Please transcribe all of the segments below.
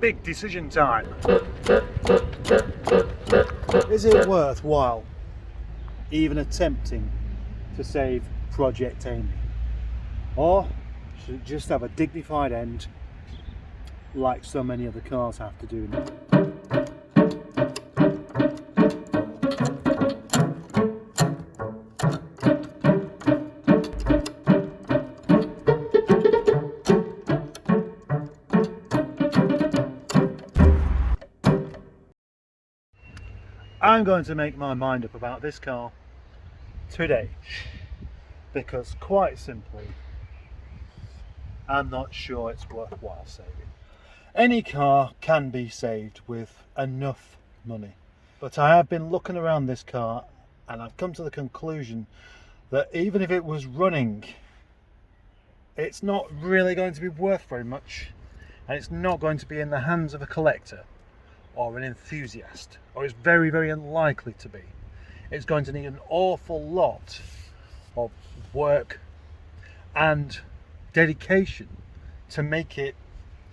big decision time. Is it worthwhile even attempting to save Project Amy? Or should it just have a dignified end like so many other cars have to do now? I'm going to make my mind up about this car today, because quite simply, I'm not sure it's worthwhile saving. Any car can be saved with enough money, but I have been looking around this car and I've come to the conclusion that even if it was running, it's not really going to be worth very much, and it's not going to be in the hands of a collector or an enthusiast, or it's very, very unlikely to be. It's going to need an awful lot of work and dedication to make it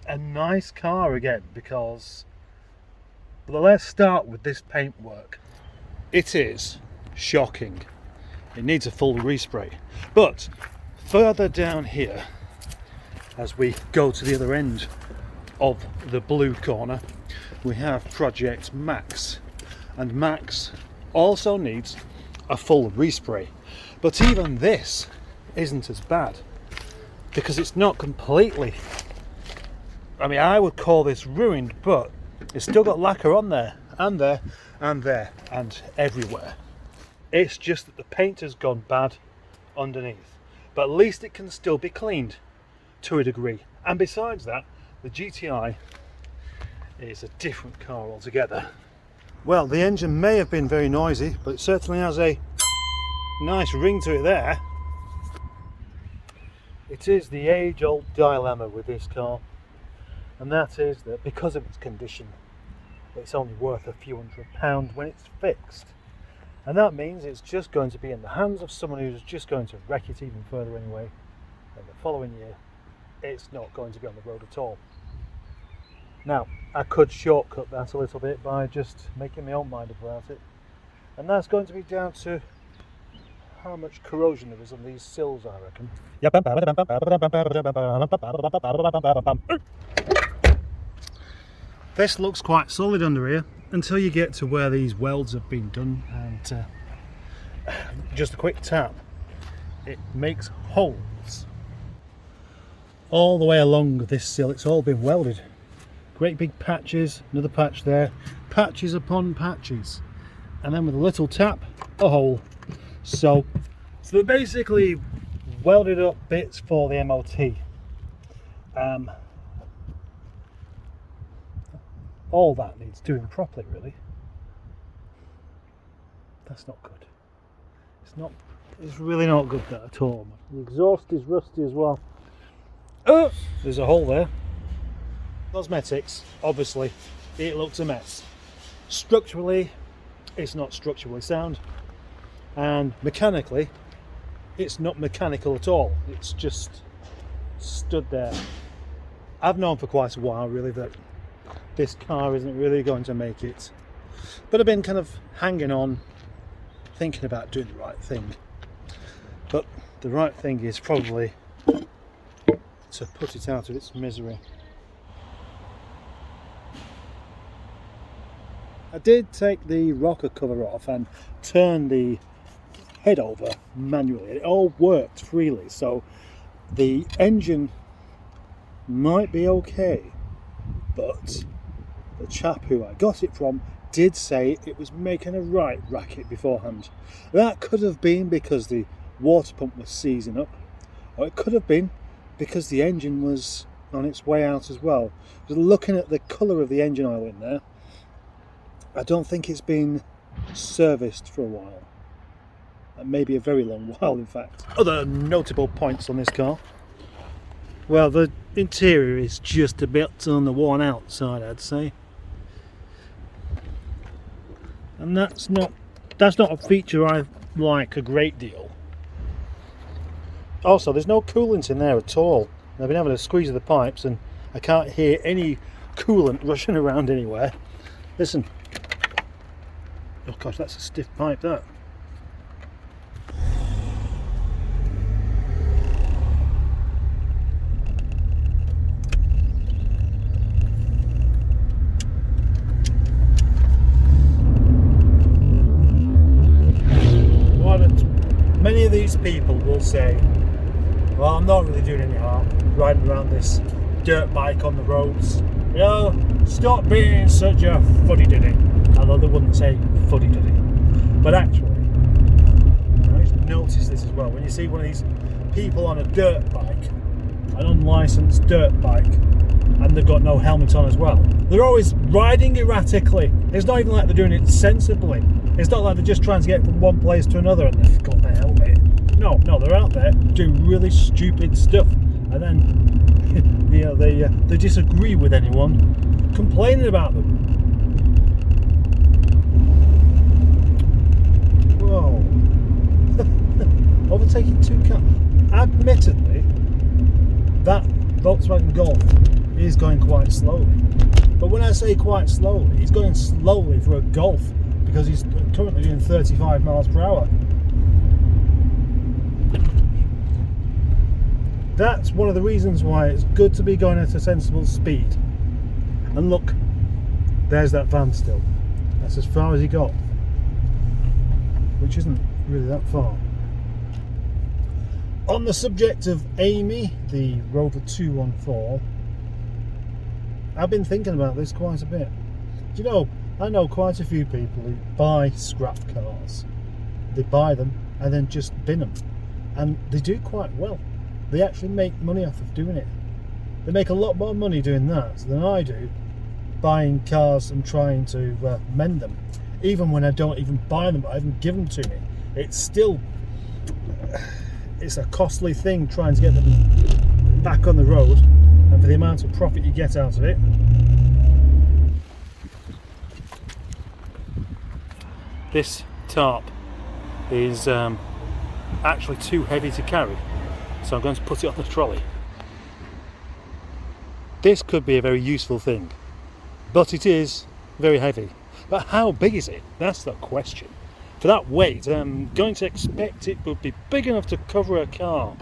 a nice car again, because let's start with this paintwork. It is shocking. It needs a full respray. But further down here, as we go to the other end of the blue corner, we have Project Max, and Max also needs a full respray. But even this isn't as bad, because it's not completely, I mean, I would call this ruined, but it's still got lacquer on there and there and there and everywhere. It's just that the paint has gone bad underneath, but at least it can still be cleaned to a degree. And besides that, the GTI is a different car altogether. Well, the engine may have been very noisy, but it certainly has a nice ring to it there. It is the age-old dilemma with this car, and that is that because of its condition, it's only worth a few £100 when it's fixed, and that means it's just going to be in the hands of someone who's just going to wreck it even further anyway, and the following year it's not going to be on the road at all. Now, I could shortcut that a little bit by just making my own mind up about it, and that's going to be down to how much corrosion there is on these sills, I reckon. This looks quite solid under here until you get to where these welds have been done, and just a quick tap, it makes holes all the way along this sill. It's all been welded. Great big patches, another patch there, patches upon patches, and then with a little tap, a hole. So they're basically welded up bits for the MOT. All that needs doing properly, really. That's not good. It's really not good, that at all. The exhaust is rusty as well. Oh, there's a hole there. Cosmetics, obviously, it looks a mess. Structurally, it's not structurally sound, and mechanically, it's not mechanical at all. It's just stood there. I've known for quite a while, really, that this car isn't really going to make it, but I've been kind of hanging on, thinking about doing the right thing. But the right thing is probably to put it out of its misery. I did take the rocker cover off and turn the head over manually. It all worked freely, so the engine might be okay, but the chap who I got it from did say it was making a right racket beforehand. That could have been because the water pump was seizing up, or it could have been because the engine was on its way out as well. Just looking at the colour of the engine oil in there, I don't think it's been serviced for a while. Maybe a very long while, in fact. Other notable points on this car. Well, the interior is just a bit on the worn out side, I'd say. And that's not a feature I like a great deal. Also, there's no coolant in there at all. I've been having a squeeze of the pipes and I can't hear any coolant rushing around anywhere. Listen. Oh gosh, that's a stiff pipe, that. Many of these people will say, well, I'm not really doing any harm riding around this dirt bike on the roads. You know, stop being such a fuddy-duddy. Although they wouldn't say fuddy-duddy. But actually, I just noticed this as well. When you see one of these people on a dirt bike, an unlicensed dirt bike, and they've got no helmet on as well, they're always riding erratically. It's not even like they're doing it sensibly. It's not like they're just trying to get from one place to another and they've got their helmet. No, they're out there doing really stupid stuff, and then you know, they disagree with anyone complaining about them. Whoa! Overtaking two cars. Admittedly, that Volkswagen Golf is going quite slowly. But when I say quite slowly, he's going slowly for a Golf because he's currently doing 35 miles per hour. That's one of the reasons why it's good to be going at a sensible speed. And look, there's that van still. That's as far as he got, which isn't really that far. On the subject of Amy, the Rover 214, I've been thinking about this quite a bit. Do you know, I know quite a few people who buy scrap cars. They buy them and then just bin them. And they do quite well. They actually make money off of doing it. They make a lot more money doing that than I do buying cars and trying to mend them. Even when I don't even buy them, I even give them to me. It's still, it's a costly thing trying to get them back on the road, and for the amount of profit you get out of it. This tarp is actually too heavy to carry, so I'm going to put it on the trolley. This could be a very useful thing, but it is very heavy. But how big is it? That's the question. For that weight, I'm going to expect it would be big enough to cover a car.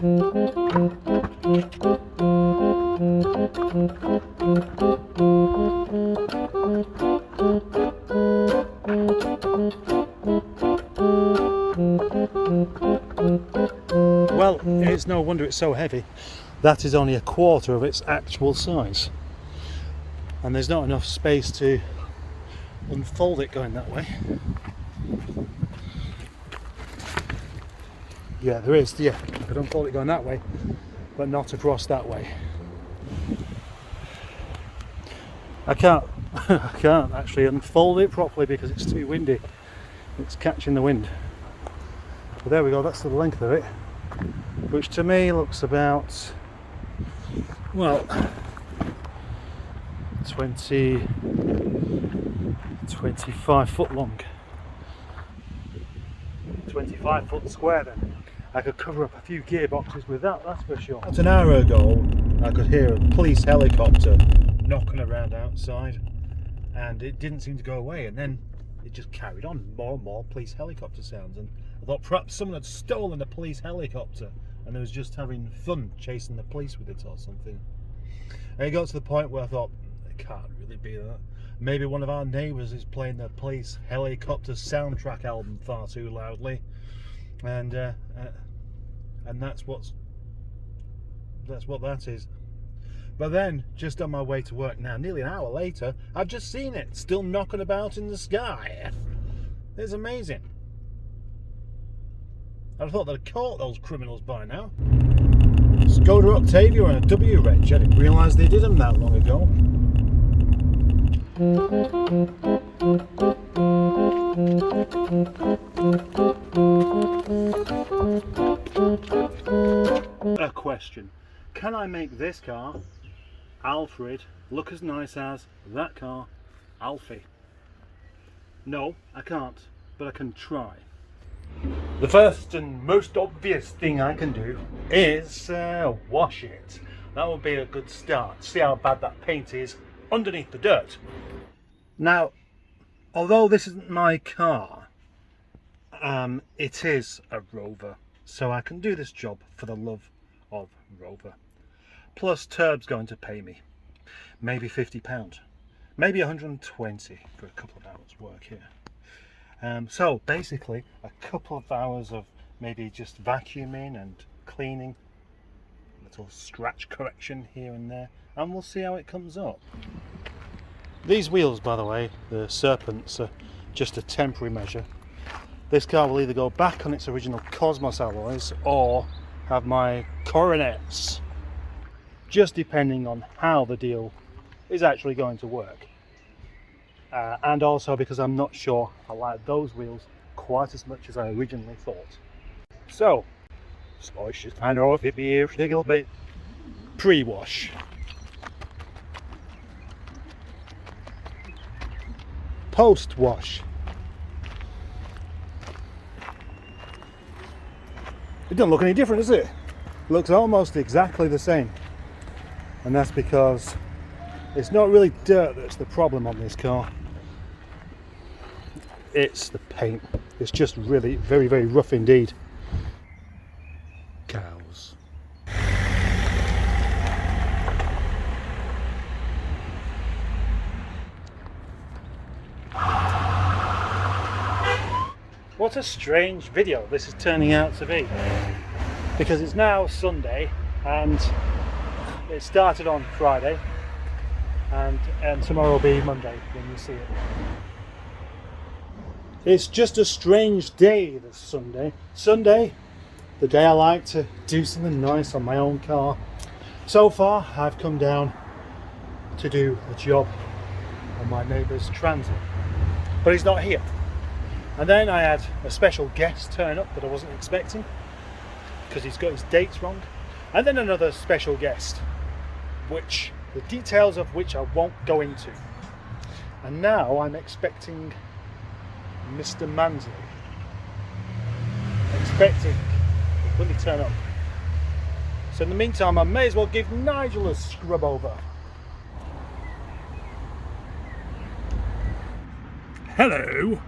Well, it's no wonder it's so heavy. That is only a quarter of its actual size. And there's not enough space to unfold it going that way. Yeah, there is. Yeah, I could unfold it going that way, but not across that way. I can't actually unfold it properly because it's too windy. It's catching the wind. But there we go, that's the length of it, which to me looks about, well, 25 foot long. 25 foot square then. I could cover up a few gearboxes with that, that's for sure. About an hour ago, I could hear a police helicopter knocking around outside, and it didn't seem to go away, and then it just carried on. More and more police helicopter sounds, and I thought perhaps someone had stolen a police helicopter and they was just having fun chasing the police with it or something. And it got to the point where I thought, it can't really be that. Maybe one of our neighbours is playing the police helicopter soundtrack album far too loudly, and that's what that is. But then, just on my way to work now, nearly an hour later, I've just seen it still knocking about in the sky. It's amazing. I'd have thought they'd have caught those criminals by now. Skoda Octavia and a W Reg. I didn't realise they did them that long ago. A question. Can I make this car, Alfred, look as nice as that car, Alfie? No, I can't, but I can try. The first and most obvious thing I can do is wash it. That would be a good start. See how bad that paint is underneath the dirt. Now, although this isn't my car, it is a Rover, so I can do this job for the love of Rover. Plus Tarp's going to pay me maybe £50, maybe 120 for a couple of hours work here. So basically a couple of hours of maybe just vacuuming and cleaning, little scratch correction here and there, and we'll see how it comes up. These wheels, by the way, the Serpents, are just a temporary measure. This car will either go back on its original Cosmos alloys or have my coronets, just depending on how the deal is actually going to work. And also because I'm not sure I like those wheels quite as much as I originally thought. So, let's just find off it here a little bit. Pre-wash. Post-wash. It doesn't look any different, does it? It looks almost exactly the same. And that's because it's not really dirt that's the problem on this car. It's the paint. It's just really very, very rough indeed. Cows. What a strange video this is turning out to be, because it's now Sunday and it started on Friday, and tomorrow will be Monday when you see it. It's just a strange day this Sunday. Sunday, the day I like to do something nice on my own car. So far I've come down to do a job on my neighbour's Transit, but he's not here. And then I had a special guest turn up that I wasn't expecting because he's got his dates wrong. And then another special guest, which the details of which I won't go into. And now I'm expecting Mr. Mansley. Will he turn up? So in the meantime, I may as well give Nigel a scrub over. Hello.